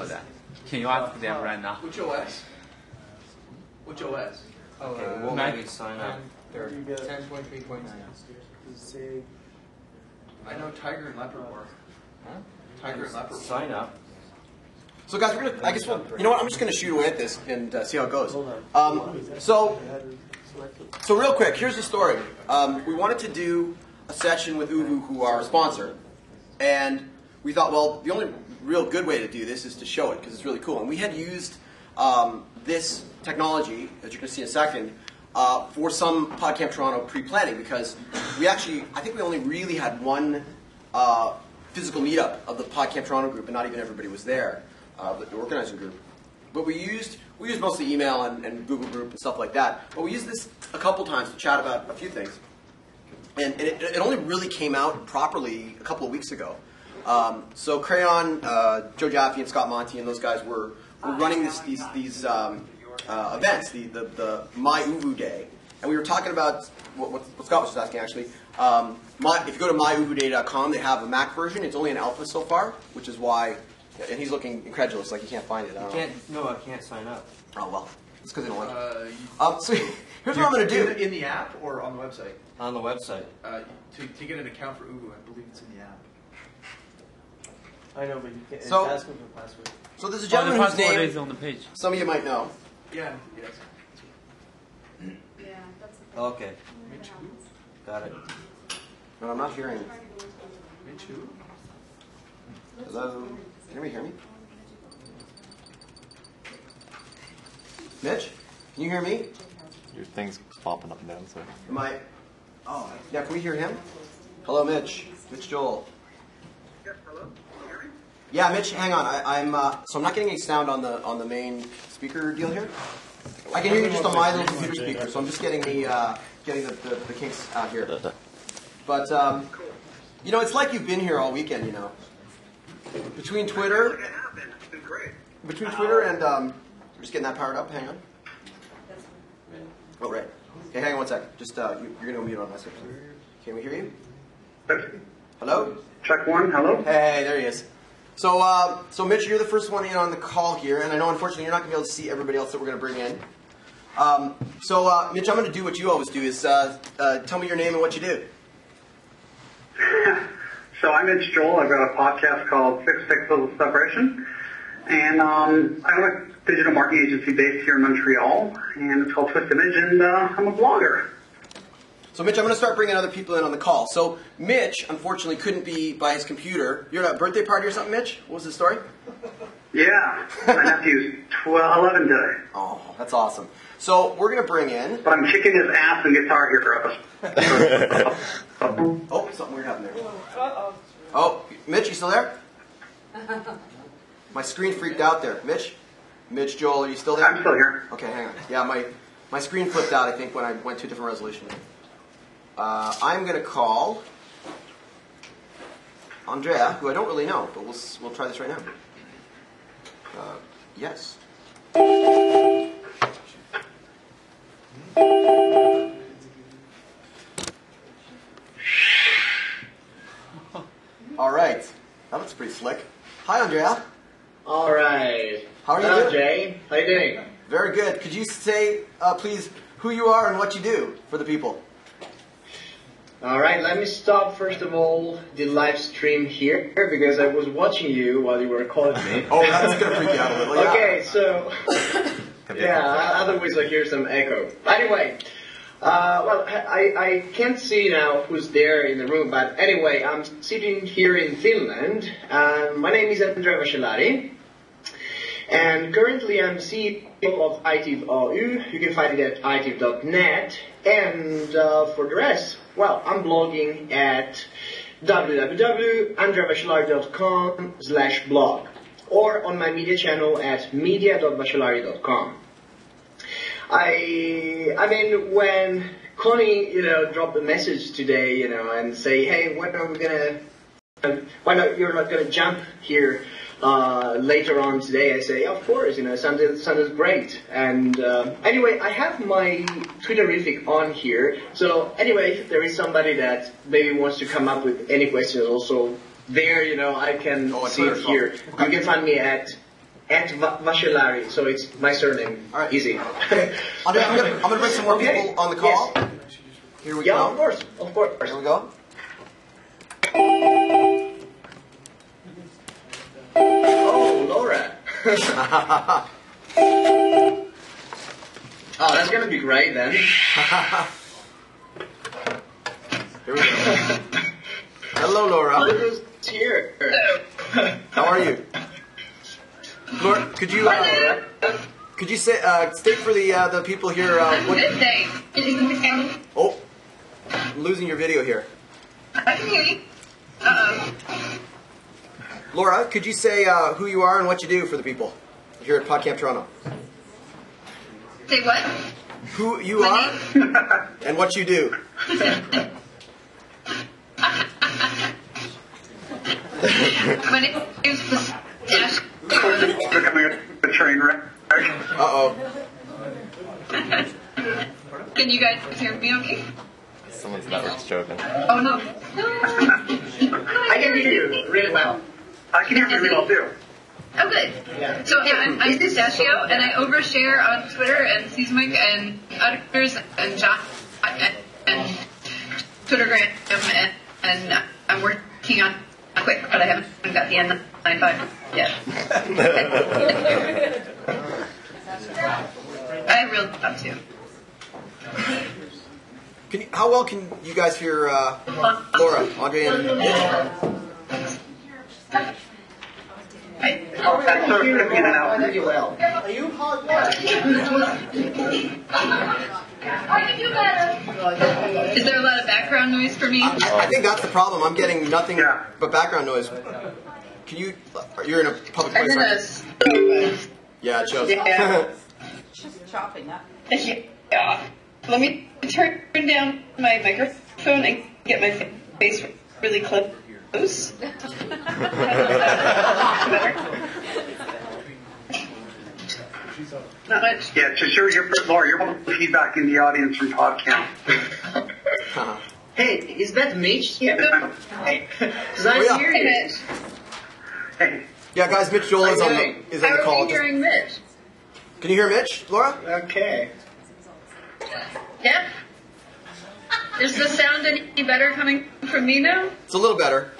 that. Can you ask them right now? Which OS? Which OS? Okay, we won't let me sign up. 10.3.9. I know Tiger and Leopard work. Huh? Tiger and Leopard. Sign up. So guys, we're gonna. I guess you know what? I'm just gonna shoot away at this and see how it goes. So real quick, here's the story. We wanted to do a session with oovoo, who are our sponsor, and we thought, well, the only real good way to do this is to show it because it's really cool. And we had used this technology, as you're gonna see in a second, for some PodCamp Toronto pre-planning because we actually, I think we only really had one physical meetup of the PodCamp Toronto group, and not even everybody was there. The organizing group. But we used mostly email and Google Group and stuff like that. But we used this a couple times to chat about a few things. And it only really came out properly a couple of weeks ago. So Crayon, Joe Jaffe and Scott Monty and those guys were running these events, the My oovoo Day. And we were talking about what Scott was just asking actually. If you go to myoovooday.com, they have a Mac version. It's only an alpha so far, which is why. And he's looking incredulous, like he can't find it. No, I can't sign up. Oh, well. It's because they don't want it. So here's what I'm going to do. In the app or on the website? On the website. To get an account for oovoo, I believe it's in the app. I know, but you can't. So- it's asking for password. So there's a gentleman whose name is on the page. some of you might know. Yeah, yes. Yeah, that's the thing. Okay, Mitch who? got it. But I'm not hearing. Mitch who? Hello? Can anybody hear me? Mitch? Can you hear me? Your thing's popping up and down, so. Am I? Oh, yeah, can we hear him? Hello, Mitch. Mitch Joel. Yes, hello? Can you hear me? Yeah, Mitch, hang on. So I'm not getting any sound on the main speaker deal here. I can hear you just on my little computer speaker, so I'm just getting the kinks out here. But you know, it's like you've been here all weekend. You know, between Twitter, It happened. It's been great. and we're just getting that powered up. Hang on. Oh, right. Okay, hang on one second. Just you're gonna go mute on my system. Can we hear you? Hello. Check one, hello? Hey, there he is. So Mitch, you're the first one in on the call here, and I know unfortunately you're not going to be able to see everybody else that we're going to bring in. Mitch, I'm going to do what you always do, is tell me your name and what you do. So I'm Mitch Joel. I've got a podcast called 6 Pixels of Separation. And I own a digital marketing agency based here in Montreal, and it's called Twist Image, and I'm a blogger. So Mitch, I'm going to start bringing other people in on the call. So Mitch, unfortunately, couldn't be by his computer. You're at a birthday party or something, Mitch? What was the story? Yeah, my nephew's 11 today. Oh, that's awesome. So we're going to bring in... But I'm kicking his ass in Guitar Hero. Oh, something weird happened there. Oh, Mitch, you still there? My screen freaked out there. Mitch Joel, are you still there? I'm still here. Okay, hang on. Yeah, my screen flipped out, I think, when I went to a different resolution. I'm going to call Andrea, who I don't really know, but we'll try this right now. Yes. All right. That looks pretty slick. Hi, Andrea. All right. How are you Hello, doing? Jay. How you doing? Very good. Could you say, please, who you are and what you do for the people? All right. Let me stop first of all the live stream here because I was watching you while you were calling me. Oh, that's gonna freak you out a little. Yeah. Okay, so yeah. Otherwise, I hear some echo. Anyway. Well, I can't see now who's there in the room, but anyway, I'm sitting here in Finland. My name is Andrea Vascelari, and currently I'm CEO of iTiv.eu. You can find it at itiv.net, and for the rest, well, I'm blogging at www.andreavascelari.com/blog, or on my media channel at media.vascelari.com. I mean, when Connie, dropped a message today, and say, hey, why not you're not gonna jump here later on today? I say, of course, sounded great. And anyway, I have my Twitterific on here. So anyway, if there is somebody that maybe wants to come up with any questions, also there, I can see it here. You can find me at at Vashilari, so it's my surname. All right. Easy. Andre, I'm gonna bring some more people on the call. Yes. Here we Yeah, go. of course, of course. Here we go. Oh, Laura. Oh, that's gonna be great then. Here we go. Hello, Laura. Who's here? How are you? Laura, could you say state for the people here what? Good day. Oh, I'm losing your video here. I can hear you. Laura, could you say who you are and what you do for the people here at PodCamp Toronto? Say what? Who you are and what you do. My name is Dash. Becoming a train wreck. Uh-oh. Can you guys hear me okay? Someone's network's joking. Oh no. I can hear you really well. I can hear you really well too. Oh good. Yeah. So I'm Pistachio and I overshare on Twitter and Seismic and others and John and Twittergram and I'm working on quick, but I haven't got the N95 yet. I really love to. How well can you guys hear Laura, Andre, and That's sort of in and out. Pretty well. Are you hard work? Is there a lot of background noise for me? I think that's the problem. I'm getting nothing but background noise. Can you? You're in a public I'm place, in right? Yeah, it shows. Yeah. Just chopping up. Yeah. Let me turn down my microphone and get my face really close. Not much. Yeah, to sure Laura, you're putting feedback in the audience from PodCamp. Hey, is that Mitch? Yeah. Hey, because Oh, I'm yeah. here. Hey, Mitch. Hey, Yeah, guys, Mitch Joel is on the How are call. you hearing Mitch? Can you hear Mitch, Laura? Okay. Yeah? Is the sound any better coming from me now? It's a little better.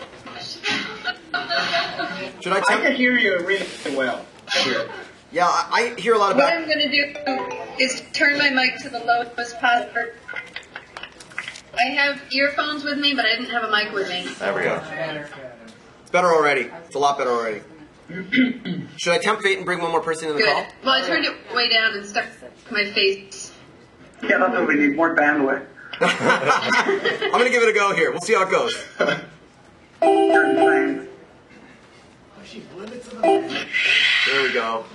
Should I I tell? can hear you really well. Here. Yeah, I hear a lot of What back. I'm going to do is turn my mic to the lowest possible. I have earphones with me, but I didn't have a mic with me. There we go. It's better already. It's a lot better already. Should I tempt fate and bring one more person in the Good. call? Well, I turned it way down and stuck my face. yeah, that's what we need, more bandwidth. I'm gonna give it a go here. We'll see how it goes. You're insane. There we go.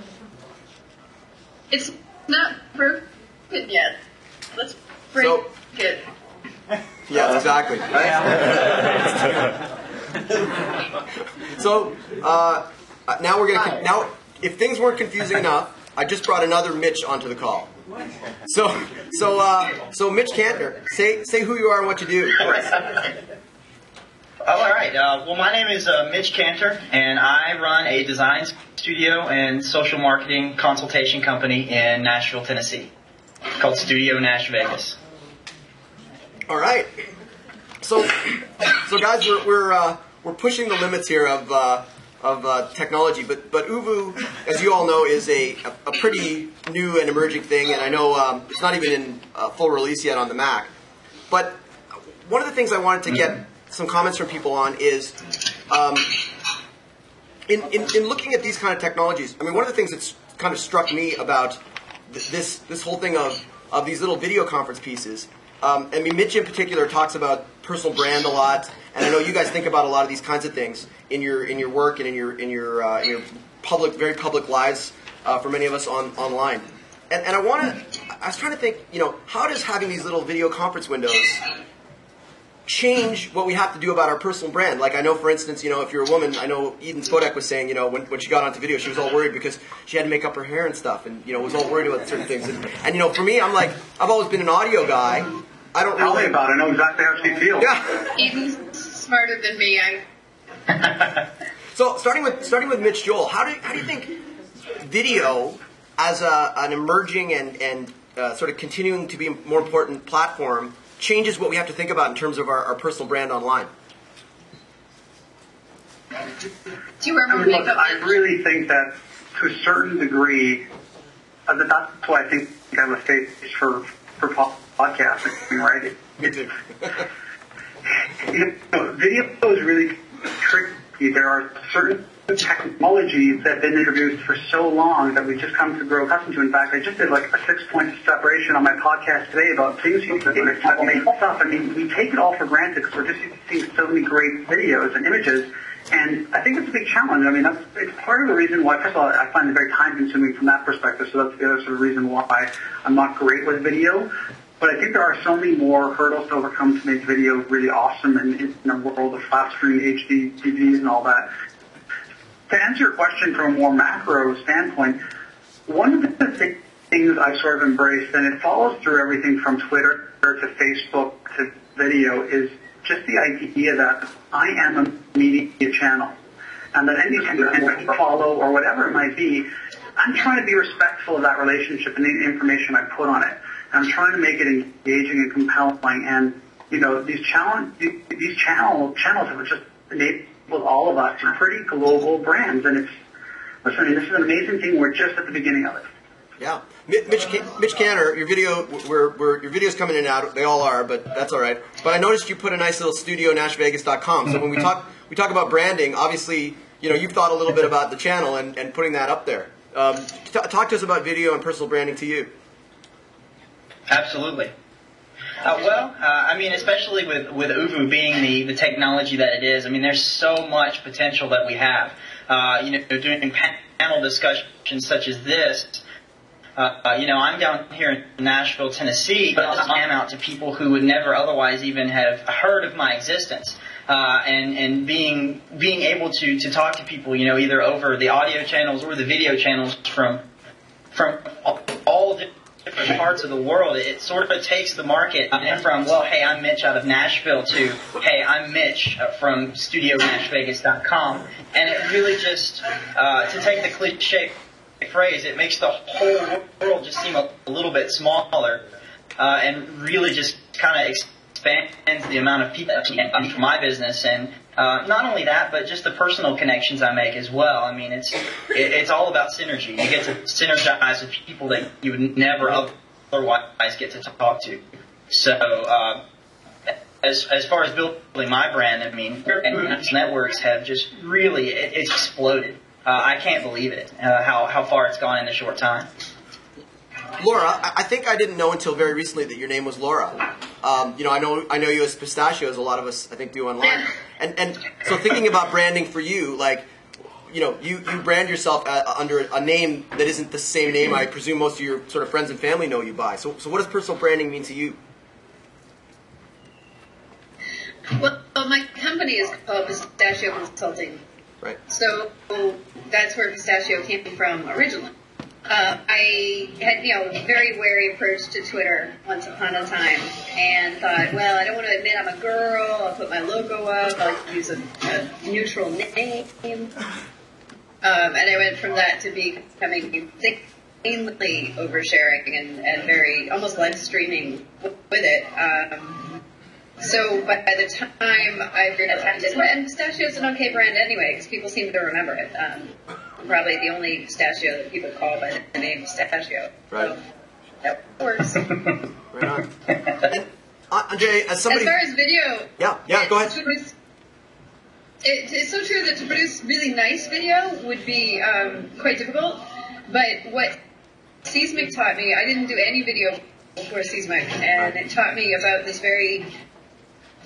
It's not broken yet. Let's break So- it. Yeah, exactly. So now we're gonna now. If things weren't confusing enough, I just brought another Mitch onto the call. So Mitch Cantner, say who you are and what you do. Oh, all right. Well, my name is Mitch Cantor, and I run a design studio and social marketing consultation company in Nashville, Tennessee, called Studio Nash Vegas. All right. So guys, we're pushing the limits here of technology, but oovoo, as you all know, is a pretty new and emerging thing, and I know it's not even in full release yet on the Mac. But one of the things I wanted to get some comments from people on is in looking at these kind of technologies. I mean, one of the things that's kind of struck me about this whole thing of these little video conference pieces. I mean, Mitch in particular talks about personal brand a lot, and I know you guys think about a lot of these kinds of things in your work and in your very public lives for many of us online. And I was trying to think, how does having these little video conference windows change what we have to do about our personal brand? Like, I know, for instance, if you're a woman, I know Eden Spodek was saying, when she got onto video, she was all worried because she had to make up her hair and stuff, and was all worried about certain things. And for me, I'm like, I've always been an audio guy. I don't Tell really. me about it. I know exactly how she feels. Yeah. Eden's smarter than me. So starting with Mitch Joel, how do you think video as an emerging and sort of continuing to be a more important platform changes what we have to think about in terms of our personal brand online? Do you remember Look, I really think that to a certain degree, that's why I think I have a face for podcasting, right? Video is really tricky. There are certain technologies that have been introduced for so long that we just come to grow accustomed to. In fact, I just did like a 6-point separation on my podcast today about things you can make stuff. I mean, we take it all for granted because we're just seeing so many great videos and images. And I think it's a big challenge. I mean, it's part of the reason why, first of all, I find it very time-consuming from that perspective, so that's the other sort of reason why I'm not great with video. But I think there are so many more hurdles to overcome to make video really awesome in a world of flat-screen HD TVs and all that. To answer your question from a more macro standpoint, one of the things I've sort of embraced, and it follows through everything from Twitter to Facebook to video, is just the idea that I am a media channel, and that any follow or whatever it might be, I'm trying to be respectful of that relationship and the information I put on it. And I'm trying to make it engaging and compelling. And these channels have just enabled all of us to pretty global brands. And this is an amazing thing. We're just at the beginning of it. Yeah, Mitch Cantor, your video, your videos come in and out. They all are, but that's all right. But I noticed you put a nice little studio, nashvegas.com. So when we talk about branding, obviously, you've thought a little bit about the channel and putting that up there. Talk to us about video and personal branding to you. Absolutely. I mean, especially with oovoo being the technology that it is, I mean, there's so much potential that we have. Doing panel discussions such as this. I'm down here in Nashville, Tennessee, but I'm out to people who would never otherwise even have heard of my existence. And being able to talk to people, either over the audio channels or the video channels from all different parts of the world, it sort of takes the market from, well, hey, I'm Mitch out of Nashville to, hey, I'm Mitch from studionashvegas.com. And it really just, to take the cliche phrase, it makes the whole world just seem a little bit smaller, and really just kind of expands the amount of people that come for my business. And not only that, but just the personal connections I make as well. I mean, it's all about synergy. You get to synergize with people that you would never otherwise get to talk to. So as far as building my brand, I mean, networks have just really, it's exploded. I can't believe it, how far it's gone in a short time. Laura, I think I didn't know until very recently that your name was Laura. I know you as Pistachio, as a lot of us I think do online. And so thinking about branding for you, like, you brand yourself under a name that isn't the same name I presume most of your sort of friends and family know you by. So what does personal branding mean to you? Well, my company is called Pistachio Consulting. Right. So that's where Pistachio came from originally. I had, a very wary approach to Twitter once upon a time, and thought, well, I don't want to admit I'm a girl. I'll put my logo up. I'll use a neutral name. And I went from that to becoming insanely oversharing and very almost live streaming with it. So by the time I figured out how to do it, and Pistachio's an okay brand anyway, because people seem to remember it. Probably the only pistachio that people call by the name Pistachio. Right. So that works. Right on. And, Andre, as somebody... As far as video... Yeah, go ahead. It's so true that to produce really nice video would be quite difficult, but what Seismic taught me, I didn't do any video before Seismic, and it taught me about this very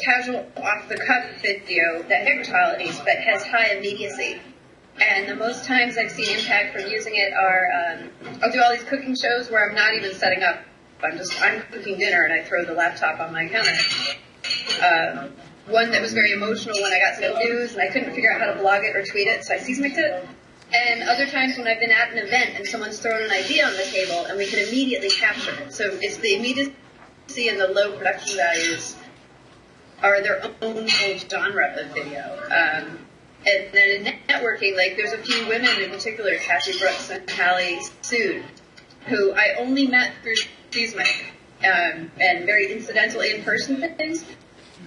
casual, off-the-cuff video that has qualities but has high immediacy. And the most times I've seen impact from using it are, I'll do all these cooking shows where I'm not even setting up. I'm cooking dinner and I throw the laptop on my counter. One that was very emotional when I got some news and I couldn't figure out how to blog it or tweet it, so I Seismic'd it. And other times when I've been at an event and someone's thrown an idea on the table and we can immediately capture it. So it's the immediacy and the low production values are their own whole genre of video. And then in networking, like there's a few women in particular, Cassie Brooks and Hallie Sood, who I only met through Seismic and very incidental in-person things,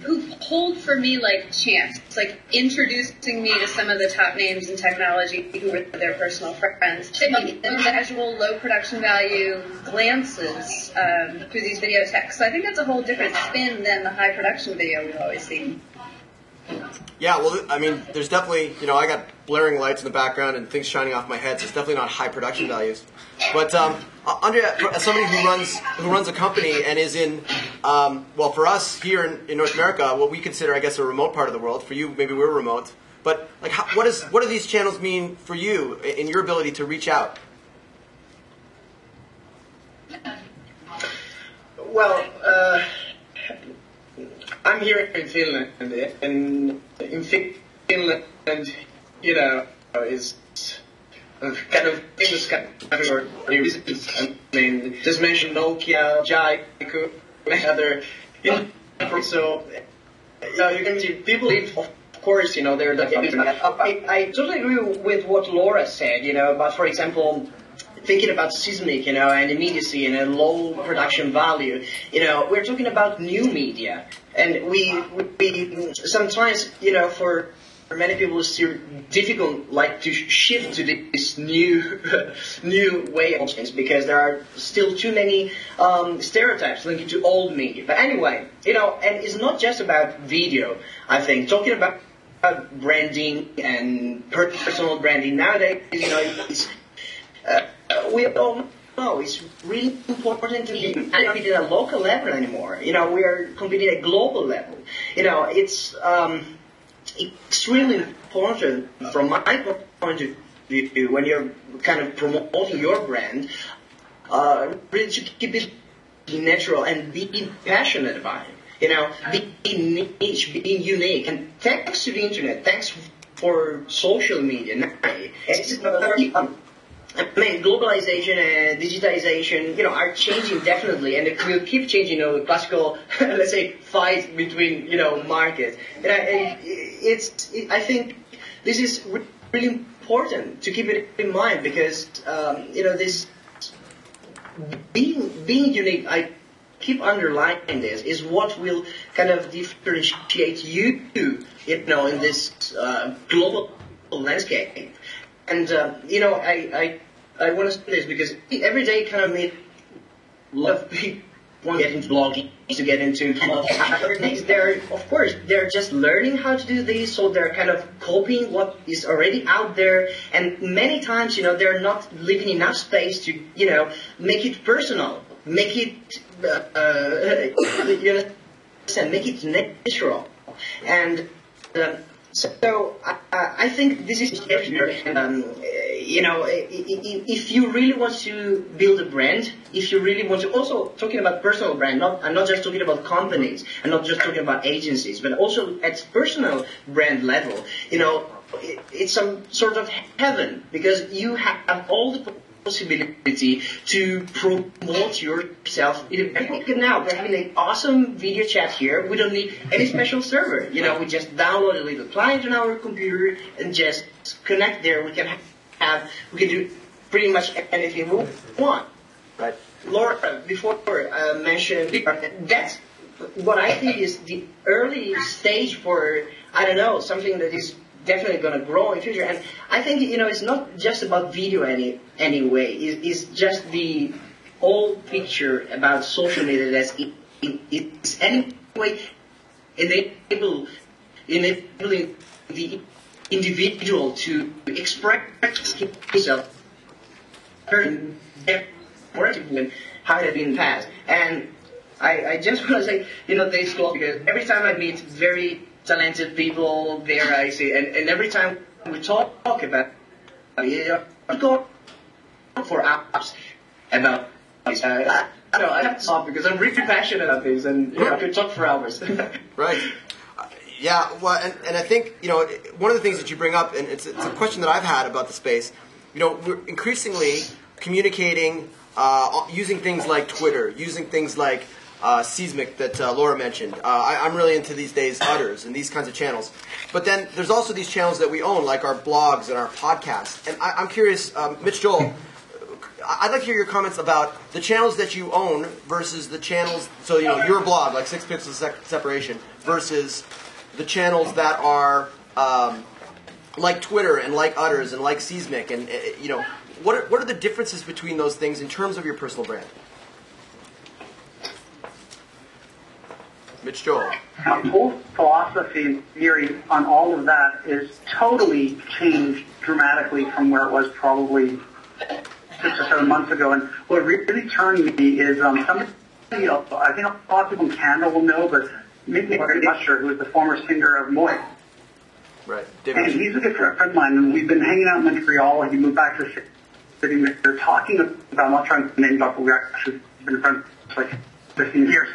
who pulled for me like champs, like introducing me to some of the top names in technology who were their personal friends. The casual, low production value glances through these video texts. So I think that's a whole different spin than the high production video we've always seen. Yeah, well, I mean, there's definitely, I got blaring lights in the background and things shining off my head, so it's definitely not high production values. But Andrea, as somebody who runs a company and is in, well, for us here in North America, what we consider, I guess, a remote part of the world. For you, maybe we're remote. But like, what do these channels mean for you in your ability to reach out? Well, I'm here in Finland, and in Finland, is kind of famous country for reasons. I mean, just mention Nokia, Jaiku, other, so you can see people, of course, they're the. I totally agree with what Laura said, about, for example, thinking about seismic, and immediacy and a low production value. We're talking about new media, and we sometimes, for many people, it's still difficult, like, to shift to this new way of things because there are still too many stereotypes linked to old media. But anyway, and it's not just about video. I think talking about branding and personal branding nowadays, we all know it's really important to be not competing at a local level anymore. We are competing at a global level. It's extremely important from my point of view when you're kind of promoting your brand, really to keep it natural and be passionate about it. Being niche, being unique, and thanks to the internet, thanks for social media. Globalization and digitization, are changing definitely, and it will keep changing. The classical, let's say, fight between, markets. I think this is really important to keep it in mind because, this being unique. I keep underlining this is what will kind of differentiate you, in this global landscape. And, I want to say this because every day kind of made a lot of people want to get into blogging, to get into other things. They're just learning how to do this, so they're kind of copying what is already out there. And many times, they're not leaving enough space to, make it personal, make it, make it natural. And, so I think this is if you really want to build a brand, if you really want to, also talking about personal brand, I'm not just talking about companies, I'm not just talking about agencies, but also at personal brand level, it's some sort of heaven because you have all the possibility to promote yourself. Now we're having an awesome video chat here. We don't need any special server. We just download a little client on our computer and just connect there. We can do pretty much anything we want. Right. Laura, before mentioned, that's what I think is the early stage for, something that is definitely going to grow in the future. And I think, it's not just about video anyway. It's just the whole picture about social media that's it's anyway enabling the individual to express himself and how it had been passed. And I just want to say, this goes because every time I meet very talented people there, I see, and every time we talk about we go for hours about this. I have to stop because I'm really passionate about this, and I could talk for hours. Right. Yeah, well, and I think, one of the things that you bring up, and it's a question that I've had about the space, we're increasingly communicating using things like Twitter, using things like Seismic that Laura mentioned. I'm really into these days udders and these kinds of channels. But then there's also these channels that we own, like our blogs and our podcasts. And I'm curious, Mitch Joel, I'd like to hear your comments about the channels that you own versus the channels, so your blog, like 6 Pixels Separation, versus the channels that are like Twitter and like udders and like Seismic. And, what are the differences between those things in terms of your personal brand? Mitch Joel. My whole philosophy and theory on all of that is totally changed dramatically from where it was probably 6 or 7 months ago. And what really turned me is somebody, I think a lot of people in Canada will know, but maybe Usher, who was the former singer of Moy. Right. And he's a good friend of mine, and we've been hanging out in Montreal, and he moved back to the city. They're talking about, I'm not trying to name drop, but we've actually been friends for like 15 years.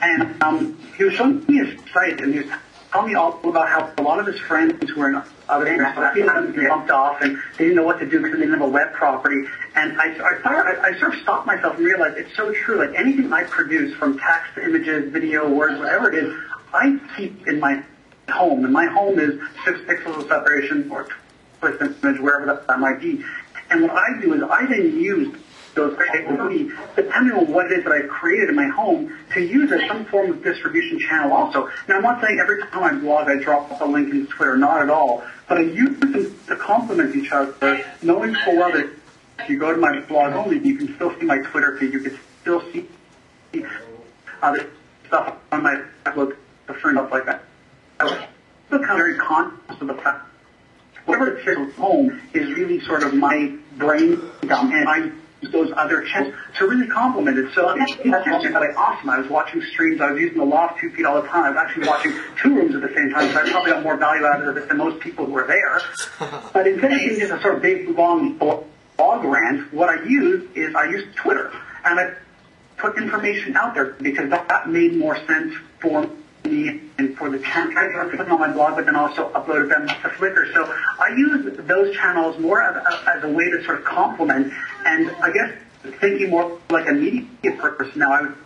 And he was showing me his site, and he was telling me all about how a lot of his friends who were in other areas had bumped off, and they didn't know what to do because they didn't have a web property. And I sort of stopped myself and realized it's so true. Like anything I produce, from text, images, video, words, whatever it is, I keep in my home. And my home is 6 pixels of separation or twist image, wherever that might be. And what I do is I then use those capabilities, depending on what it is that I've created in my home, to use as some form of distribution channel also. Now, I'm not saying every time I blog I drop a link into Twitter, not at all, but I use them to complement each other, knowing full well that if you go to my blog only, you can still see my Twitter feed, you can still see other stuff on my Facebook, stuff like that. I become very conscious of the fact whatever it is at home is really sort of my brain dump, and I use those other channels to really complement it. So that's like awesome. I was watching streams. I was using the loft 2 feet all the time. I was actually watching 2 rooms at the same time, so I probably got more value out of it than most people who were there. But instead of being just a sort of big, long blog rant, what I use is I use Twitter, and I put information out there because that made more sense for me and for the channel. I put them on my blog, but then also uploaded them to Flickr. So I use those channels more as a way to sort of complement, and I guess thinking more like a media person now, I would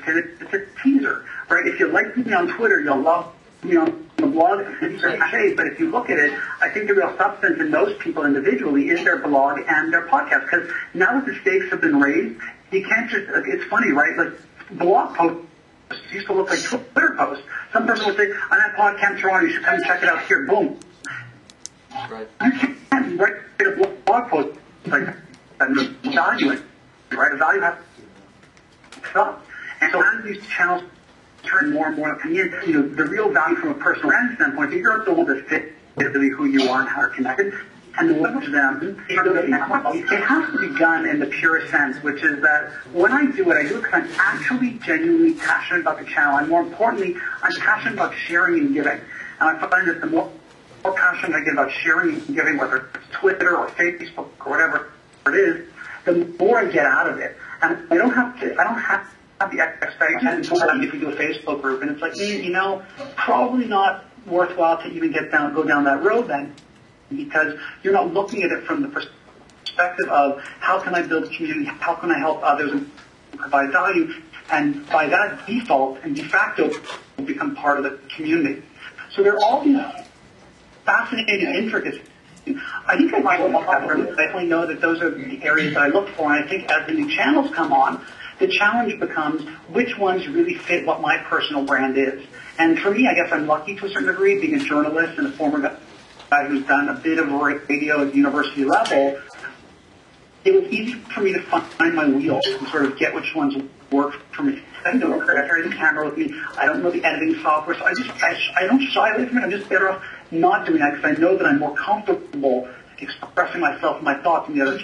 say that it's a teaser, right? If you like me on Twitter, you'll love me on the blog. But if you look at it, I think the real substance in those people individually is their blog and their podcast, because now that the stakes have been raised, you can't just, it's funny, right? Like blog posts used to look like Twitter posts. Some person would say, on that podcast Toronto, you should come and check it out here. Boom. Right. You can't write a blog post like that and value it. Right? A value has to stop. And so as these channels turn more and more opinion, the real value from a personal brand standpoint, you're the one that fit really who you are and how you're connected. And the leverage them, it has to be done in the purest sense, which is that when I do it because I'm actually genuinely passionate about the channel, and more importantly, I'm passionate about sharing and giving. And I find that the more passionate I get about sharing and giving, whether it's Twitter or Facebook or whatever it is, the more I get out of it. And I don't have the expectation if you do a Facebook group, and it's like, probably not worthwhile to even go down that road then, because you're not looking at it from the perspective of how can I build community, how can I help others and provide value, and by that default and de facto will become part of the community. So there are all these fascinating intricacies. I think I might definitely know that those are the areas that I look for, and I think as the new channels come on, the challenge becomes which ones really fit what my personal brand is. And for me, I guess I'm lucky to a certain degree, being a journalist and a former guy who's done a bit of radio at the university level. It was easy for me to find my wheels and sort of get which ones work for me. I don't carry the camera with me. I don't know the editing software, so I don't shy away from it. I'm just better off not doing that because I know that I'm more comfortable expressing myself and my thoughts in the other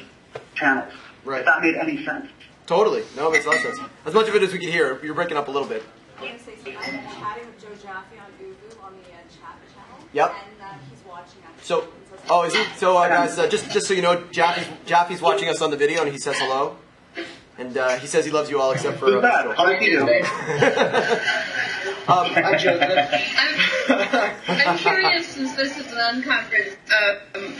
channels. Right. If that made any sense. Totally. No, it makes a lot of sense. As much of it as we can hear, you're breaking up a little bit. I'm chatting with Joe Jaffe on oovoo on the chat channel. Yep. And he's watching actually. So, is he? So, guys, just so you know, Jaffe's watching us on the video, and he says hello. And he says he loves you all except for... How did he do? I'm joking. I'm curious, since this is an unconference,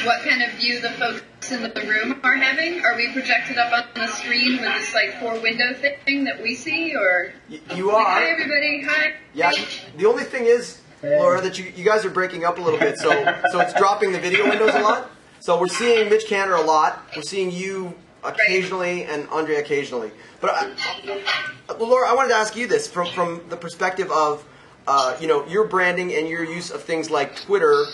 what kind of view the folks in the room are having? Are we projected up on the screen with this like 4-window thing that we see, or? You are. Like, hi everybody, hi. Yeah. The only thing is, Laura, that you guys are breaking up a little bit, so it's dropping the video windows a lot. So we're seeing Mitch Cantor a lot. We're seeing you occasionally and Andre occasionally. But Laura, I wanted to ask you this from the perspective of your branding and your use of things like Twitter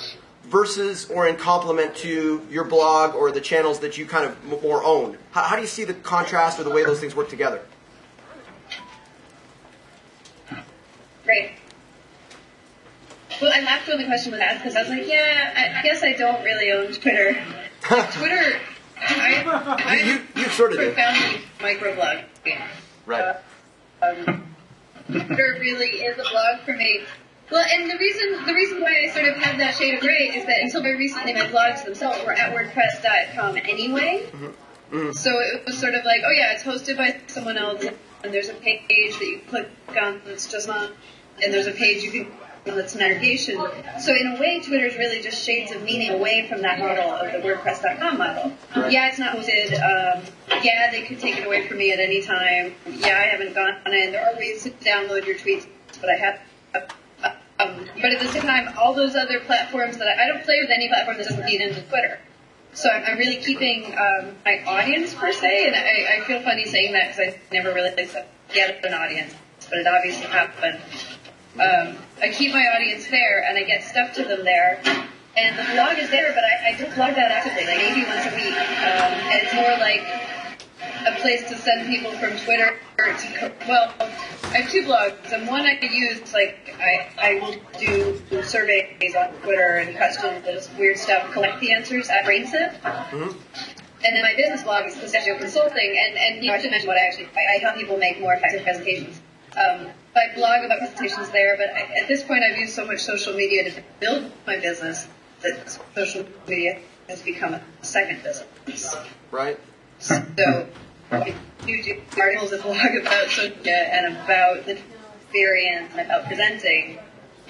versus or in complement to your blog or the channels that you kind of more own. How do you see the contrast or the way those things work together? Great. Well, I laughed when the question was asked because I was like, yeah, I guess I don't really own Twitter. Twitter, you sort of do. Profoundly microblogging. Right. Twitter really is a blog for me. Well, and the reason why I sort of had that shade of gray is that until very recently my blogs themselves were at WordPress.com anyway. Mm-hmm. Mm-hmm. So it was sort of like, oh yeah, it's hosted by someone else, and there's a page that you click on that's just on, and there's a page you can that's an aggregation. So in a way, Twitter's really just shades of meaning away from that model of the WordPress.com model. Right. Yeah, it's not hosted. Yeah, they could take it away from me at any time. Yeah, I haven't gone in. There are ways to download your tweets, but I have. But at the same time, all those other platforms that I don't play with any platform that doesn't feed into Twitter. So I'm really keeping my audience per se, and I feel funny saying that because I never really get an audience, but it obviously happened. I keep my audience there, and I get stuff to them there. And the blog is there, but I don't blog that actively, like maybe once a week. And it's more like a place to send people from Twitter to, well, I have 2 blogs, and one I could use, like, I will do surveys on Twitter and questions, this weird stuff, collect the answers at BrainSip. Mm-hmm. And then my business blog is PCTO Consulting, and I should mention what I help people make more effective presentations. I blog about presentations there, but at this point I've used so much social media to build my business that social media has become a second business. Right. So I do articles and blog about social media and about the experience and about presenting.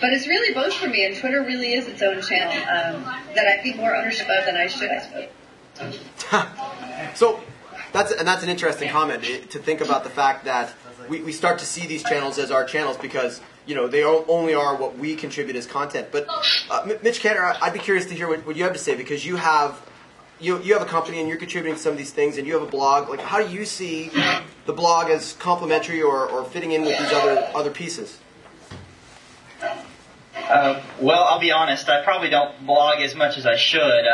But it's really both for me, and Twitter really is its own channel that I think more ownership of than I should, I suppose. So that's an interesting comment, to think about the fact that we start to see these channels as our channels because they only are what we contribute as content. But Mitch Cantor, I'd be curious to hear what you have to say, because you have a company and you're contributing to some of these things, and you have a blog. Like, how do you see the blog as complementary or fitting in with these other pieces? Well, I'll be honest. I probably don't blog as much as I should.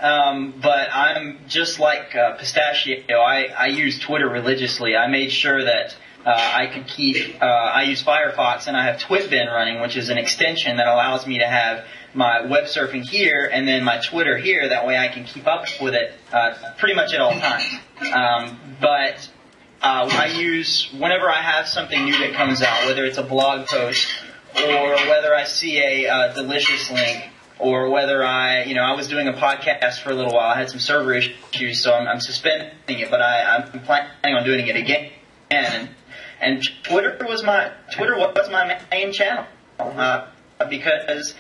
But I'm just like Pistachio. I use Twitter religiously. I made sure that I could keep. I use Firefox, and I have TwitBin running, which is an extension that allows me to have my web surfing here and then my Twitter here. That way, I can keep up with it pretty much at all times. But I use whenever I have something new that comes out, whether it's a blog post or whether I see a delicious link. Or whether I was doing a podcast for a little while. I had some server issues, so I'm suspending it, but I'm planning on doing it again. And Twitter was my main channel because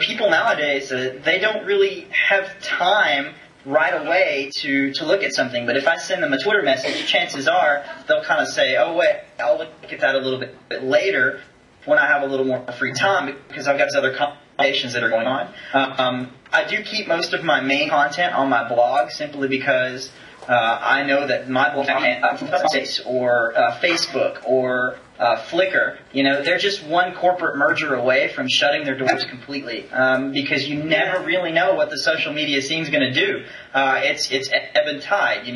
people nowadays they don't really have time right away to look at something. But if I send them a Twitter message, chances are they'll kind of say, "Oh wait, I'll look at that a little bit later." When I have a little more free time, because I've got these other conversations that are going on. I do keep most of my main content on my blog simply because I know that my blog or Facebook or Flickr, they're just one corporate merger away from shutting their doors completely, because you never really know what the social media scene is going to do. It's ebb and tide.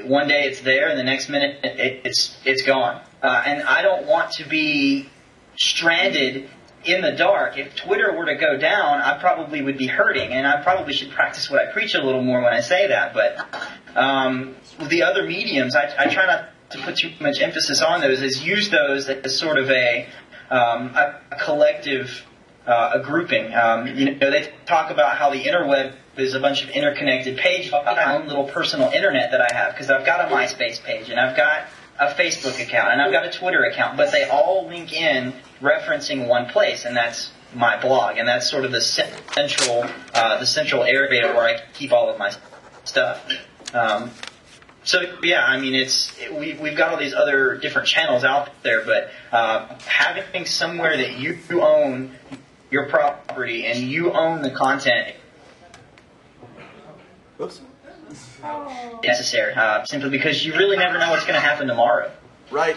One day it's there, and the next minute it's gone. And I don't want to be stranded in the dark. If Twitter were to go down, I probably would be hurting, and I probably should practice what I preach a little more when I say that. But with the other mediums, I try not to put too much emphasis on those, is use those as sort of a collective grouping. They talk about how the interweb is a bunch of interconnected pages. I've got my own little personal internet that I have, because I've got a MySpace page, and I've got a Facebook account, and I've got a Twitter account, but they all link in referencing one place, and that's my blog, and that's sort of the central area where I keep all of my stuff. So yeah, I mean, we've got all these other different channels out there, but having somewhere that you own your property and you own the content Oops. necessary, simply because you really never know what's going to happen tomorrow. Right.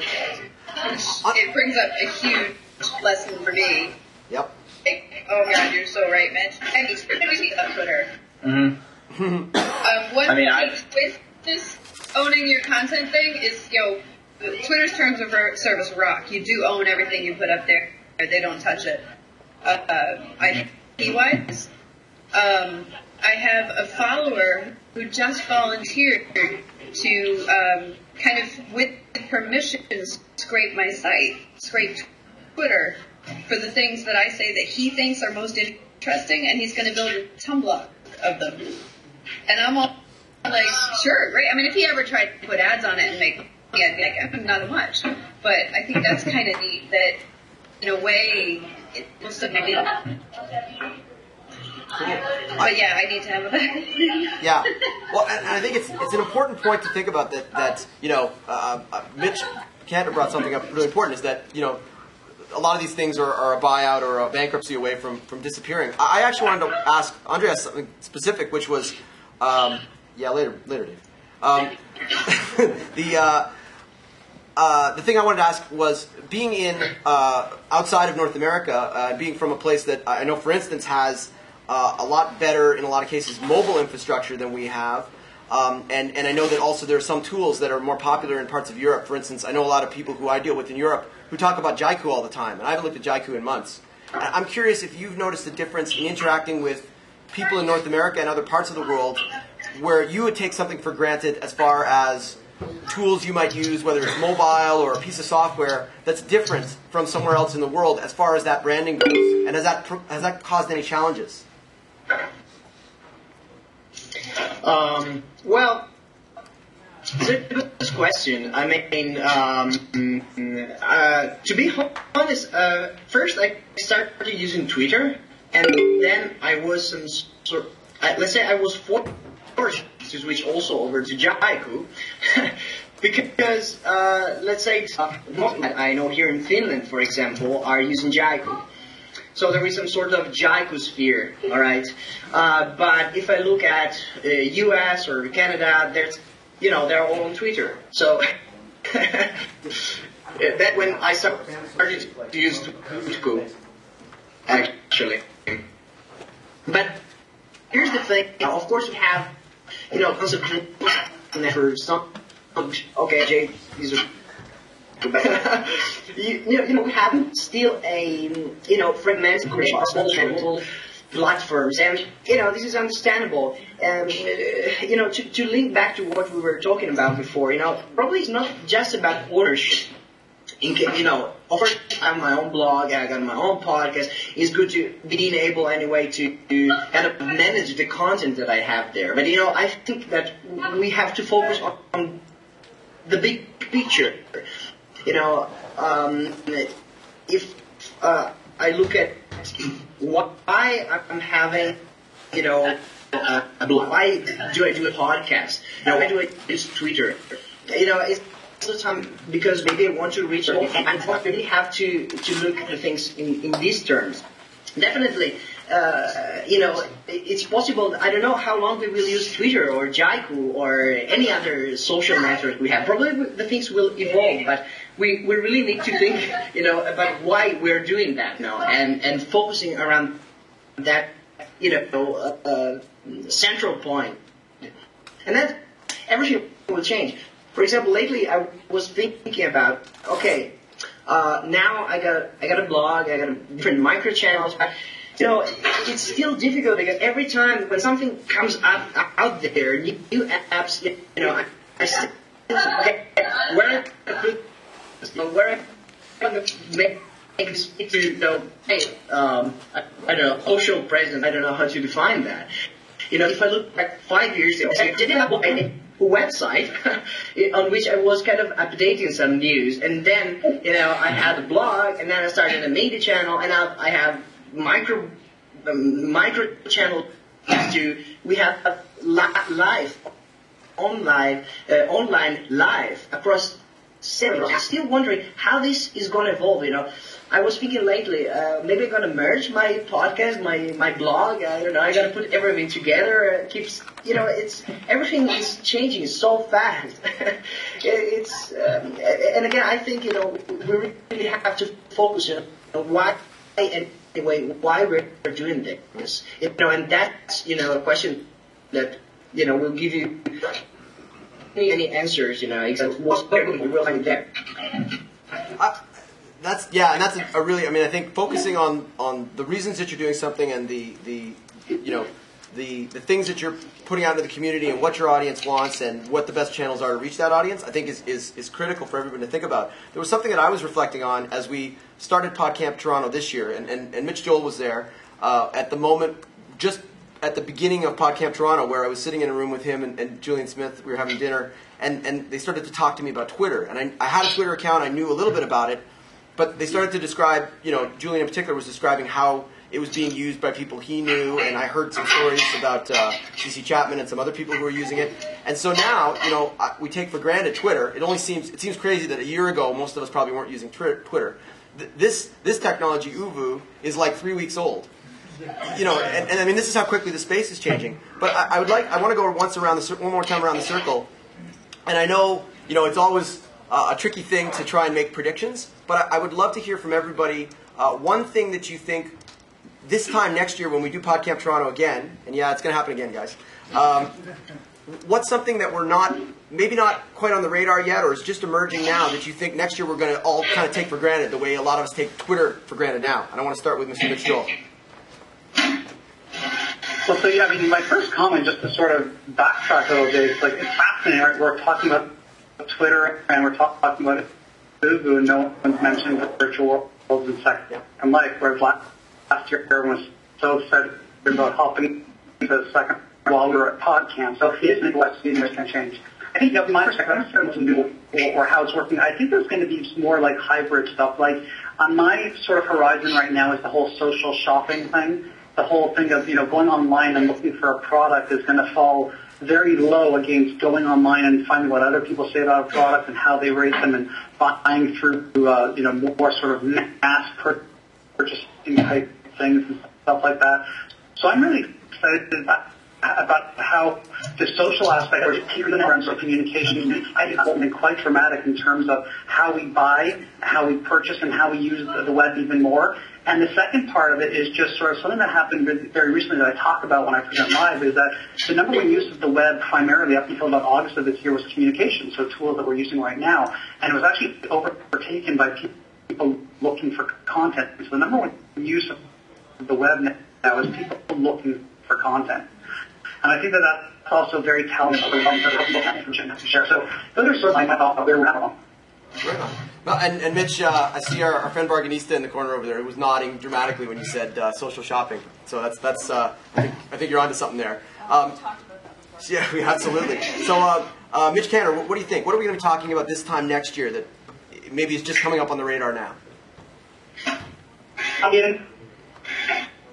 It brings up a huge lesson for me. Yep. Like, oh my God, you're so right, man. And he's tweeting on Twitter. Mm-hmm. One thing with this owning your content thing is, Twitter's terms of service rock. You do own everything you put up there. They don't touch it. IP-wise, I have a follower who just volunteered to kind of, with permission, scrape my site, scrape Twitter for the things that I say that he thinks are most interesting, and he's going to build a Tumblr of them. And I'm all like, sure, great. I mean, if he ever tried to put ads on it and make, I'd be like, not much. But I think that's kind of neat that, in a way, it must have made it. But yeah, I need to have a backup. Yeah. Well, and I think it's an important point to think about that Mitch Cantor brought something up really important, is that, a lot of these things are a buyout or a bankruptcy away from disappearing. I actually wanted to ask Andreas something specific, which was, later, Dave. The thing I wanted to ask was, being in outside of North America, being from a place that I know, for instance, has a lot better, in a lot of cases, mobile infrastructure than we have. And I know that also there are some tools that are more popular in parts of Europe. For instance, I know a lot of people who I deal with in Europe who talk about Jaiku all the time, and I haven't looked at Jaiku in months. I'm curious if you've noticed a difference in interacting with people in North America and other parts of the world where you would take something for granted as far as tools you might use, whether it's mobile or a piece of software, that's different from somewhere else in the world as far as that branding goes. And has that caused any challenges? Well, it's a good question. I mean, to be honest, first I started using Twitter, and then I was let's say I was forced to switch also over to Jaiku, because let's say I know here in Finland, for example, are using Jaiku. So there is some sort of Jaiku sphere, all right. But if I look at U.S. or Canada, they're all on Twitter. So that when I started to use Jaiku, actually. But here's the thing. Of course, you have for some. Okay, Jay, these are. We have still a fragmented multiple platforms, and this is understandable. And to link back to what we were talking about before, probably it's not just about ownership. Of course, I have my own blog, I got my own podcast. It's good to be able anyway to kind of manage the content that I have there. But I think that we have to focus on the big picture. If I look at why I'm having, why do I do a podcast? Why do I use Twitter? It's the time because maybe I want to reach out, and I really have to look at the things in these terms. Definitely, it's possible. I don't know how long we will use Twitter or Jaiku or any other social network we have. Probably the things will evolve, but we really need to think, about why we're doing that now, and focusing around that, central point, and then everything will change. For example, lately I was thinking about, okay, now I got a blog, I got different micro channels. It's still difficult because every time when something comes out there, new apps, I still okay, where I'm going to make this to hey, I don't know, social presence. I don't know how to define that. If I look back 5 years ago, I didn't have website on which I was kind of updating some news, and then I had a blog, and then I started a media channel, and now I have micro channel we have live online live across several. I'm still wondering how this is going to evolve. I was thinking lately, maybe I'm going to merge my podcast, my blog. I don't know. I got to put everything together. It keeps, everything is changing so fast. And again, I think we really have to focus on why we're doing this. And that's a question that will give you any answers. Exactly what's we'll find there. That's a really. I think focusing on the reasons that you're doing something and the things that you're putting out into the community and what your audience wants and what the best channels are to reach that audience, I think is critical for everyone to think about. There was something that I was reflecting on as we started PodCamp Toronto this year, and Mitch Joel was there at the moment, just at the beginning of PodCamp Toronto, where I was sitting in a room with him and Julian Smith. We were having dinner, and they started to talk to me about Twitter. And I had a Twitter account. I knew a little bit about it. But they started to describe, Julian in particular was describing how it was being used by people he knew, and I heard some stories about C.C. Chapman and some other people who were using it. And so now, we take for granted Twitter. It seems crazy that a year ago most of us probably weren't using Twitter. This technology, oovoo, is like 3 weeks old. And this is how quickly the space is changing. But I want to go one more time around the circle, and I know, it's always a tricky thing to try and make predictions, but I would love to hear from everybody one thing that you think this time next year when we do PodCamp Toronto again, and yeah, it's going to happen again, guys. What's something that we're maybe not quite on the radar yet, or is just emerging now that you think next year we're going to all kind of take for granted the way a lot of us take Twitter for granted now? And I want to start with Mr. Mitch Joel. Well, my first comment, just to sort of backtrack a little bit, it's fascinating, right? We're talking about Twitter, and we're talking about oovoo, and no one's mentioned the virtual worlds and Second Life, whereas last year everyone was so excited about hopping into the second while we were at PodCamp. So it is Midwest Media is going to change. I think, from my perspective, I don't know or how it's working. I think there's going to be more like hybrid stuff. Like on my sort of horizon right now is the whole social shopping thing. The whole thing of going online and looking for a product is going to fall very low against going online and finding what other people say about a product and how they rate them and buying through more sort of mass purchasing type things and stuff like that. So I'm really excited about how the social aspect or in terms of communication is quite dramatic in terms of how we buy, how we purchase, and how we use the web even more. And the second part of it is just sort of something that happened very recently that I talk about when I present live, is that the number one use of the web primarily up until about August of this year was communication, so tools that we're using right now. And it was actually overtaken by people looking for content. So the number one use of the web now is people looking for content. And I think that that's also very telling for the information to share. So those are sort of my thoughts of where we're at. Right on. Well, and Mitch, I see our friend Barganista in the corner over there. He was nodding dramatically when you said social shopping. So that's I think you're onto something there. We talked about that before. Yeah, absolutely. So Mitch Cantor, what do you think? What are we going to be talking about this time next year that maybe is just coming up on the radar now?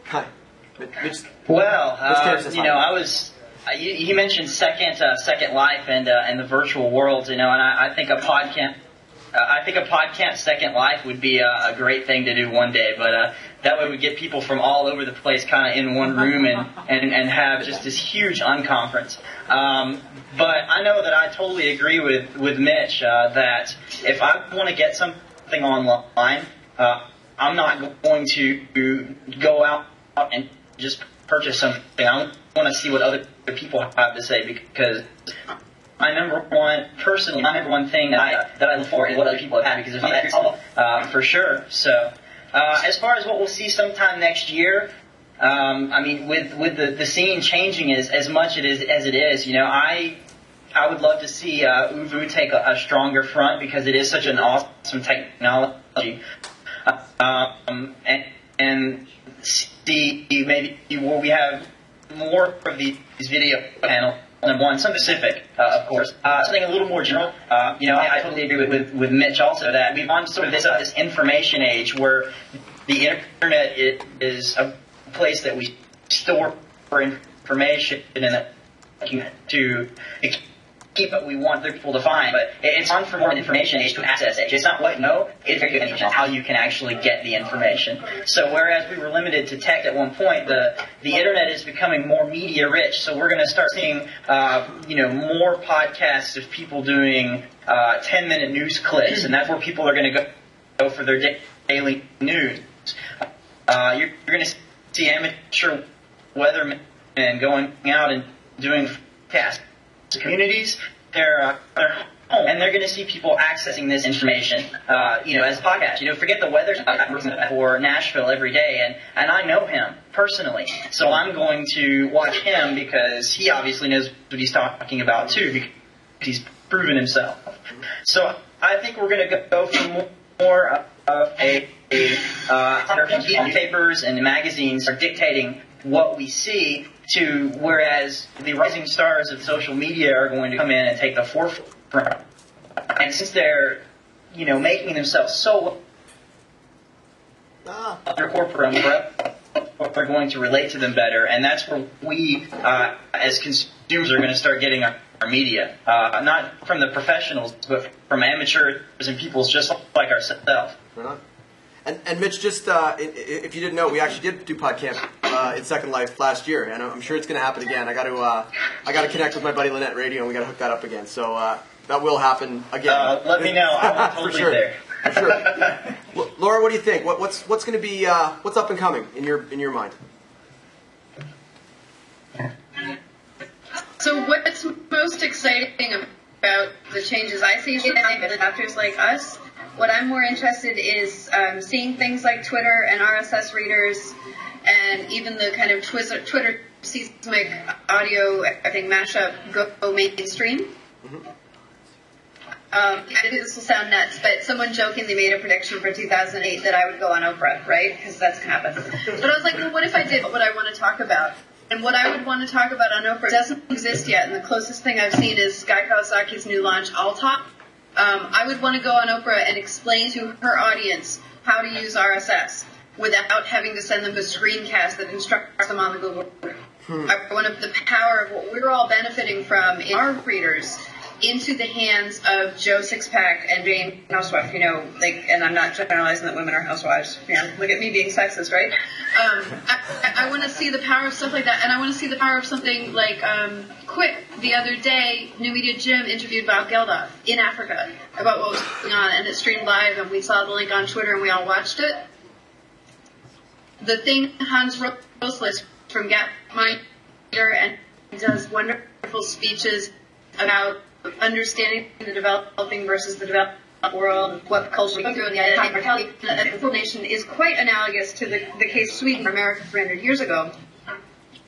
Hi. Mitch, well, hi. You mentioned Second Life and the virtual worlds, and I think a PodCamp Second Life would be a great thing to do one day, but that way we get people from all over the place kind of in one room and have just this huge unconference. But I know that I totally agree with Mitch that if I want to get something online, I'm not going to go out and just purchase something. I want to see what other people have to say, because my number one thing that I look for is what other people have, because there's for sure. So as far as what we'll see sometime next year, with the scene changing as much as it is, I would love to see oovoo take a stronger front, because it is such an awesome technology, and see maybe where we have more of these video panels number one, something specific, of course, something a little more general. I totally agree with Mitch also that we've gone sort of this information age where the internet is a place that we store information and to keep what we want other people to find, but it's on for more information age to access age. It's not what no, it's how you can actually get the information. So whereas we were limited to text at one point, the internet is becoming more media rich. So we're going to start seeing more podcasts of people doing 10-minute news clips, and that's where people are going to go for their daily news. You're going to see amateur weathermen going out and doing podcasts. Communities, they're home, and they're going to see people accessing this information, as a podcast. Forget the weather for Nashville every day, and I know him personally, so I'm going to watch him because he obviously knows what he's talking about too, because he's proven himself. So I think we're going to go for more of newspapers and magazines are dictating what we see to, whereas the rising stars of social media are going to come in and take the forefront. And since they're, making themselves so their corporate umbrella, they're going to relate to them better, and that's where we, as consumers, are going to start getting our media, not from the professionals, but from amateurs and people just like ourselves. Right. And Mitch, just if you didn't know, we actually did do PodCamp in Second Life last year, and I'm sure it's going to happen again. I got to connect with my buddy Lynette Radio, and we got to hook that up again. So that will happen again. Let me know. I'm totally for sure. there. For sure. Laura, what do you think? What's going to be what's up and coming in your mind? So what's most exciting about the changes I see in adapters like us? What I'm more interested is seeing things like Twitter and RSS readers, and even the kind of Twitter seismic audio, I think, mashup go mainstream. Mm-hmm. I think this will sound nuts, but someone jokingly made a prediction for 2008 that I would go on Oprah, right? Because that's going to happen. But I was like, well, what if I did? What would I want to talk about? And what I would want to talk about on Oprah doesn't exist yet, and the closest thing I've seen is Guy Kawasaki's new launch, All Talk. I would want to go on Oprah and explain to her audience how to use RSS without having to send them a screencast that instructs them on the Google. I want the power of what we're all benefiting from in our readers into the hands of Joe Sixpack and Jane Housewife, and I'm not generalizing that women are housewives. Look at me being sexist, right? I want to see the power of stuff like that, and I want to see the power of something like Quick. The other day, New Media Jim interviewed Bob Geldof in Africa about what was going on, and it streamed live, and we saw the link on Twitter, and we all watched it. The thing Hans Roslis from Gapminder and does wonderful speeches about understanding the developing versus the developed world, what culture we go through, and the mortality of the nation is quite analogous to the case Sweden for America 300 years ago.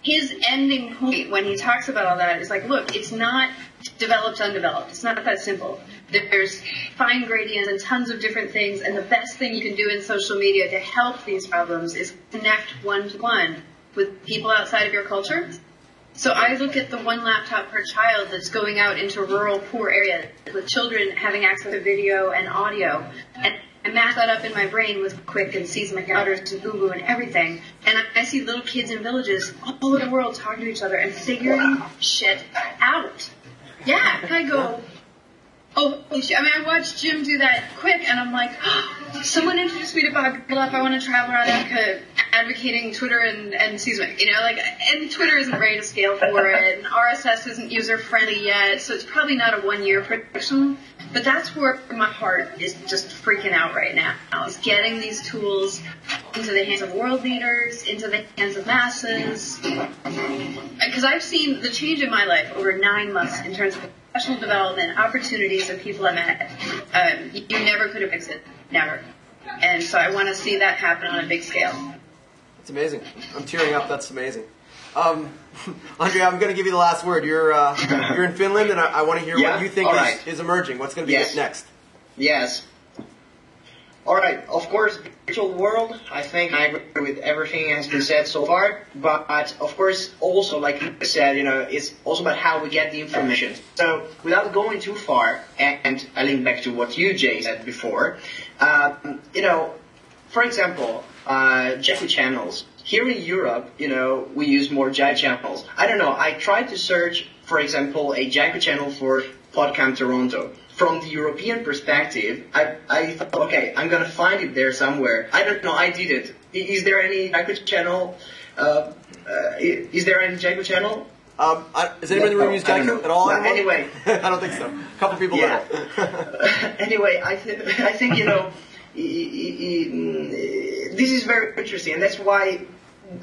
His ending point when he talks about all that is like, look, it's not developed, undeveloped. It's not that simple. There's fine gradients and tons of different things, and the best thing you can do in social media to help these problems is connect one-to-one with people outside of your culture. So I look at the one laptop per child that's going out into rural, poor areas with children having access to video and audio, and I match that up in my brain with Quick and Seismic routers and oovoo and everything, and I see little kids in villages all over the world talking to each other and figuring shit out. Yeah, and I go, oh, holy shit. I mean, I watched Jim do that Quick, and I'm like, oh, someone introduced me to Bob Geldof. I want to travel around Africa advocating Twitter and Seismic, and Twitter isn't ready to scale for it, and RSS isn't user-friendly yet, so it's probably not a one-year prediction, but that's where my heart is just freaking out right now, is getting these tools into the hands of world leaders, into the hands of masses, because I've seen the change in my life over 9 months in terms of professional development, opportunities, and people I met. You never could have fixed it, never. And so I want to see that happen on a big scale. It's amazing. I'm tearing up. That's amazing. Andrea, I'm going to give you the last word. You're in Finland, and I want to hear what you think is emerging. What's going to be next? Yes. All right, of course, virtual world, I think I agree with everything that has been said so far, but of course also, like you said, it's also about how we get the information. So without going too far, and I link back to what you, Jay, said before, for example, Jackie channels. Here in Europe, we use more Jackie channels. I don't know, I tried to search, for example, a Jackie channel for PodCamp Toronto. From the European perspective, I thought, okay, I'm going to find it there somewhere. I don't know, I did it. Is there any Jackie channel? Is there any Jackie channel? Is anybody in the room use Jaiku at all? Anyway. I don't think so. A couple people yeah. do. Anyway, I think, this is very interesting, and that's why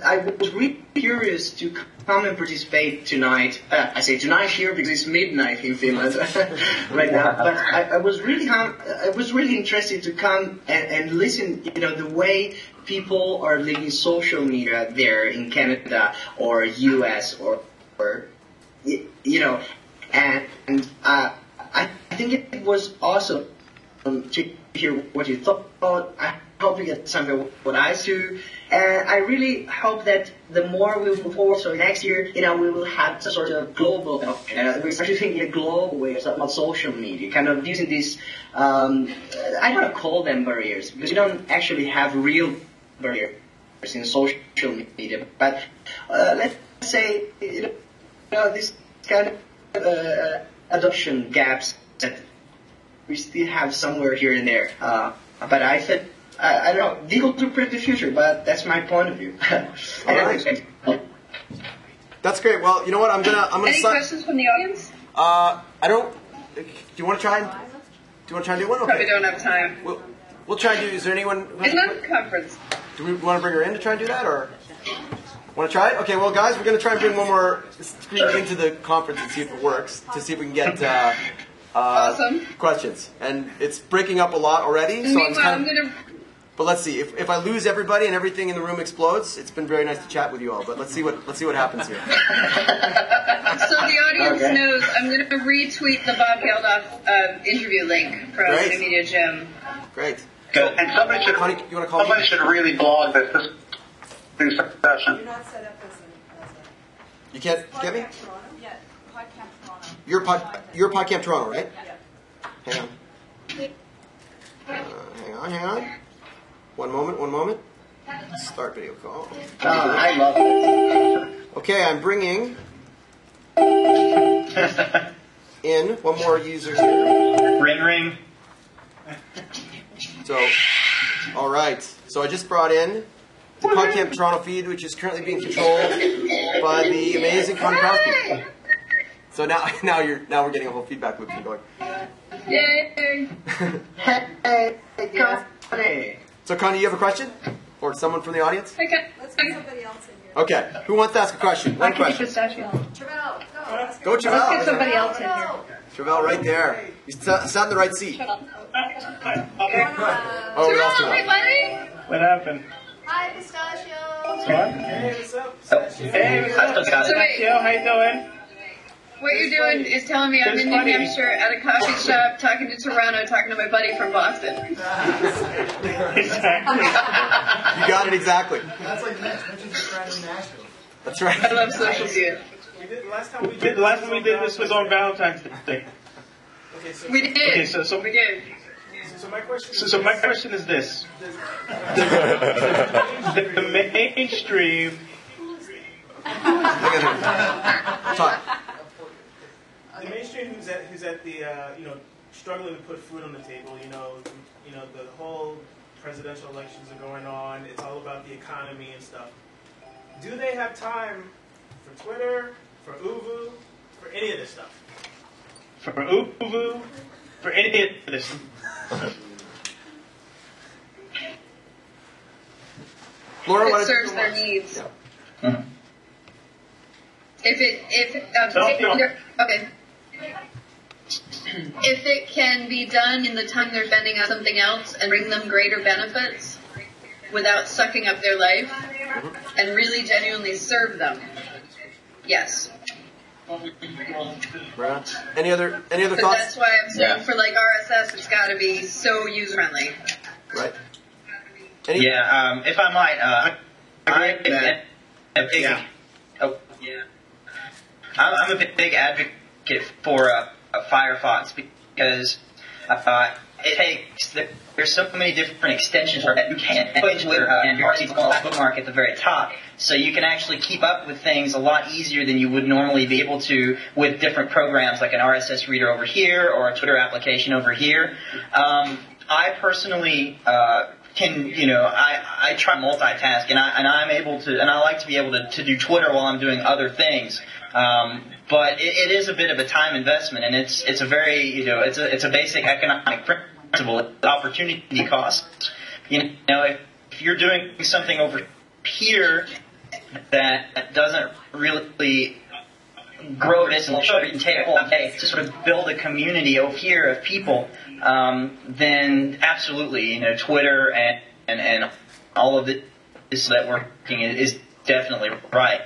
I was really curious to come and participate tonight. I say tonight here because it's midnight in Finland right now. But I was really interested to come and listen. The way people are living social media there in Canada or US or and I think it was awesome to hear what you thought. I hope you get some of what I do. And I really hope that the more we move forward, so next year, we will have some sort of global, we're actually thinking a global way about social media, kind of using these, I don't call them barriers, because we don't actually have real barriers in social media, but let's say, this kind of adoption gaps that we still have somewhere here and there. But I said, I don't know, legal to predict the future, but that's my point of view. That's great. Well, you know what? I'm gonna. Any questions from the audience? I don't. Do you want to try? Do you want to try and do one? Okay. Probably don't have time. We'll try and do. Is there anyone? It's not a conference. Do we want to bring her in to try and do that, or want to try it? Okay. Well, guys, we're gonna try and bring one more screen into the conference and see if it works. To see if we can get awesome questions. And it's breaking up a lot already. So I'm gonna. But let's see. If I lose everybody and everything in the room explodes, it's been very nice to chat with you all. But let's see what happens here. So the audience knows I'm going to retweet the Bob Geldof interview link from the Media Gym. Great. Good. And somebody should, Connie, you want to call me? should really blog this session. You're not set up as a... You can't get me? Yeah, PodCamp Toronto. You're PodCamp Toronto, right? Yeah. Hang on. One moment. Start video call. I love it. Okay, I'm bringing in one more user here. Ring. So, all right. So I just brought in the PodCamp Toronto feed, which is currently being controlled by the amazing Connie Crosby. So now we're getting a whole feedback loop going. Yay! Hey, Connie. So Connie, you have a question? Or someone from the audience? Okay. Let's get somebody else in here. Okay. Who wants to ask a question? One question. Travell, Go, Travell. Let's get somebody else in here. Travell right there. You sat in the right seat. Hello, Oh, we lost Travell. everybody! What happened? Hi, Pistachio. What? Hey, what's up? Hey, what's up? So wait, How you doing? what you're doing is telling me I'm in New Hampshire at a coffee shop, talking to Toronto, talking to my buddy from Boston. Exactly. You got it exactly. That's like Mitch's friend in Nashville. That's right. I love social media. The last time we did this was on Valentine's Day. We did. Okay, we did. So my question is this: the mainstream. Talk. The mainstream who's at the struggling to put food on the table. The whole presidential elections are going on. It's all about the economy and stuff. Do they have time for Twitter, for oovoo, for any of this stuff? For oovoo, for any of this. Laura, It serves their needs. Yeah. Okay. If it can be done in the time they're spending on something else and bring them greater benefits without sucking up their life and really genuinely serve them, yes. Right. Any other But thoughts? that's why I'm saying for like RSS, it's got to be so user friendly. right? If I might, I'm a big advocate for Firefox because it takes there's so many different extensions that you can put into Twitter, and you already have a bookmark at the very top, so you can actually keep up with things a lot easier than you would normally be able to with different programs like an RSS reader over here or a Twitter application over here. I personally can, I try to multitask, and I'm able to, and I like to be able to do Twitter while I'm doing other things. But it is a bit of a time investment, and it's a very, it's a basic economic principle, opportunity cost. If you're doing something over here that doesn't really grow this and show you can take a whole day to sort of build a community over here of people, then absolutely, Twitter and all of this networking is definitely right.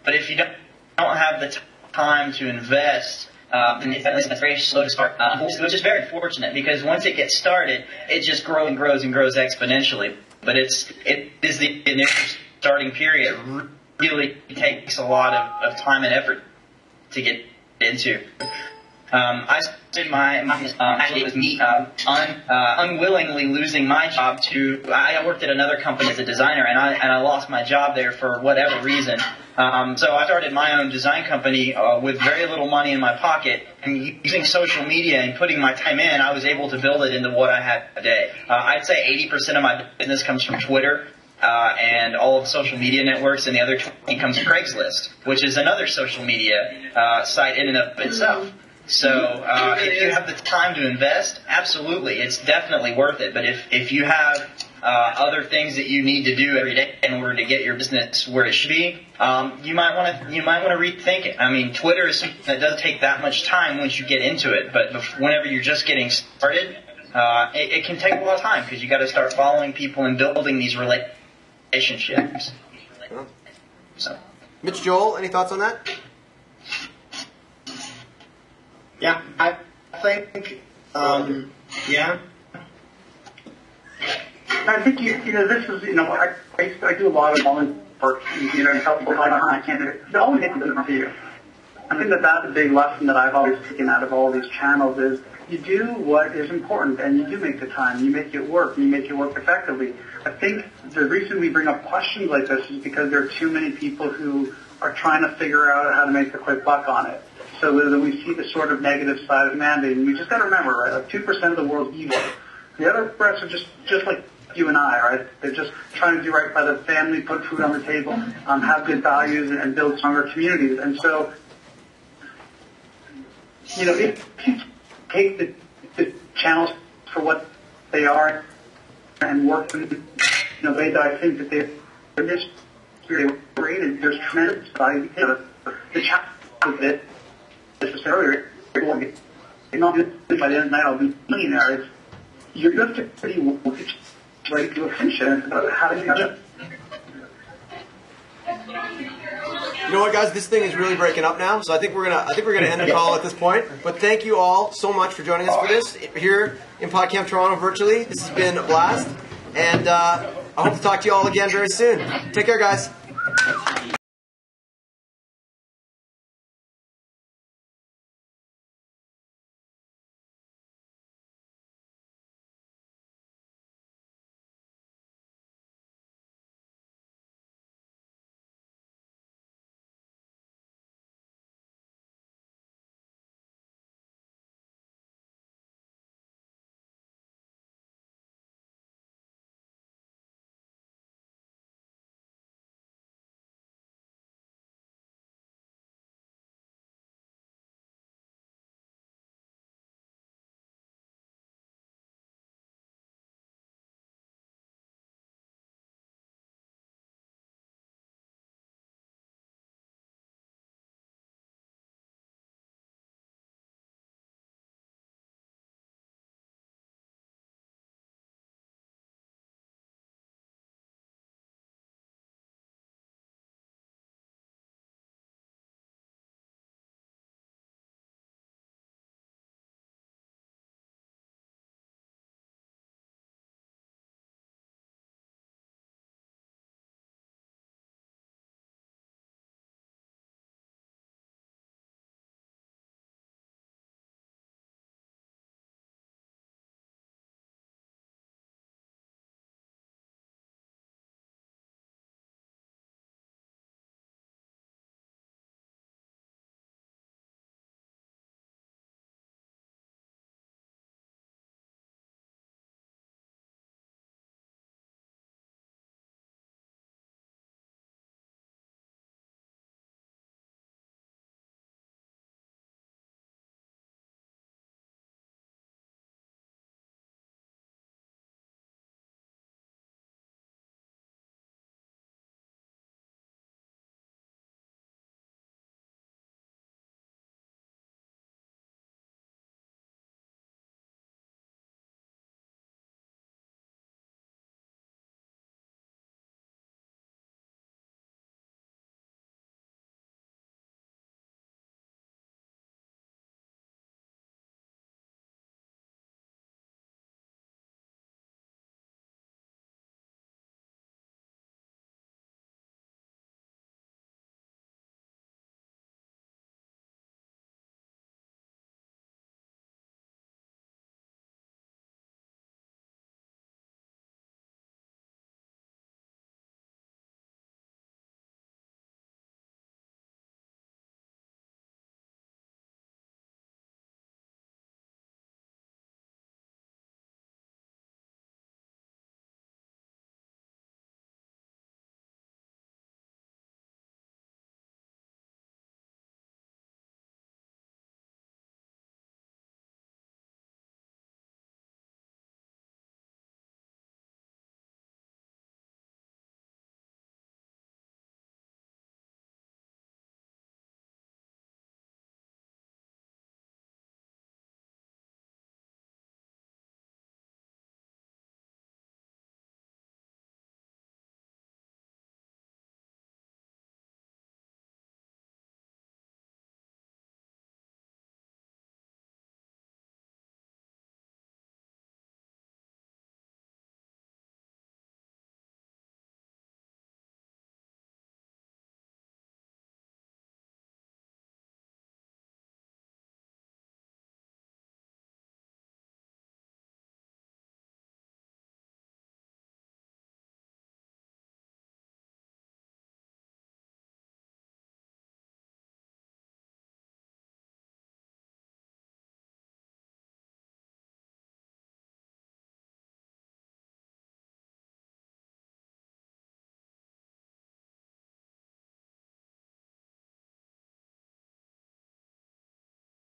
But if you don't have the time to invest, then it's very slow to start, which is very fortunate because once it gets started, it just grows and grows and grows exponentially. But it is the initial starting period. It really takes a lot of time and effort to get into. I started actually it was me unwillingly losing my job I worked at another company as a designer, and I lost my job there for whatever reason. So I started my own design company with very little money in my pocket, and using social media and putting my time in, I was able to build it into what I have today. I'd say 80% of my business comes from Twitter and all of the social media networks, and the other 20% comes from Craigslist, which is another social media site in and of itself. So if you have the time to invest, absolutely, it's definitely worth it. But if you have other things that you need to do every day in order to get your business where it should be, you might want to rethink it. I mean, Twitter is something that doesn't take that much time once you get into it, but whenever you're just getting started, it can take a lot of time because you got to start following people and building these relationships. So, Mitch, Joel, any thoughts on that? Yeah, I think, yeah. I think this is I do a lot of volunteer work, and help people I can't do it. It always makes a difference to you. I think that's a big lesson that I've always taken out of all these channels is you do what is important, and you do make the time. You make it work. You make it work effectively. I think the reason we bring up questions like this is because there are too many people who are trying to figure out how to make a quick buck on it. So that we see the sort of negative side of mandating. We just got to remember, right? Like 2% of the world's evil. The other rest are just like you and I, right? They're just trying to do right by the family, put food on the table, have good values, and build stronger communities. And so, if you take the channels for what they are and work in a way that I think that they're just great, and there's tremendous value. The challenge with it. Earlier, not by the end of the night I'll be a millionaire. You're just a pretty ready to attention about how to do it. You know what, guys? This thing is really breaking up now, so I think we're gonna end the call at this point. But thank you all so much for joining us for this here in PodCamp Toronto virtually. This has been a blast, and I hope to talk to you all again very soon. Take care, guys.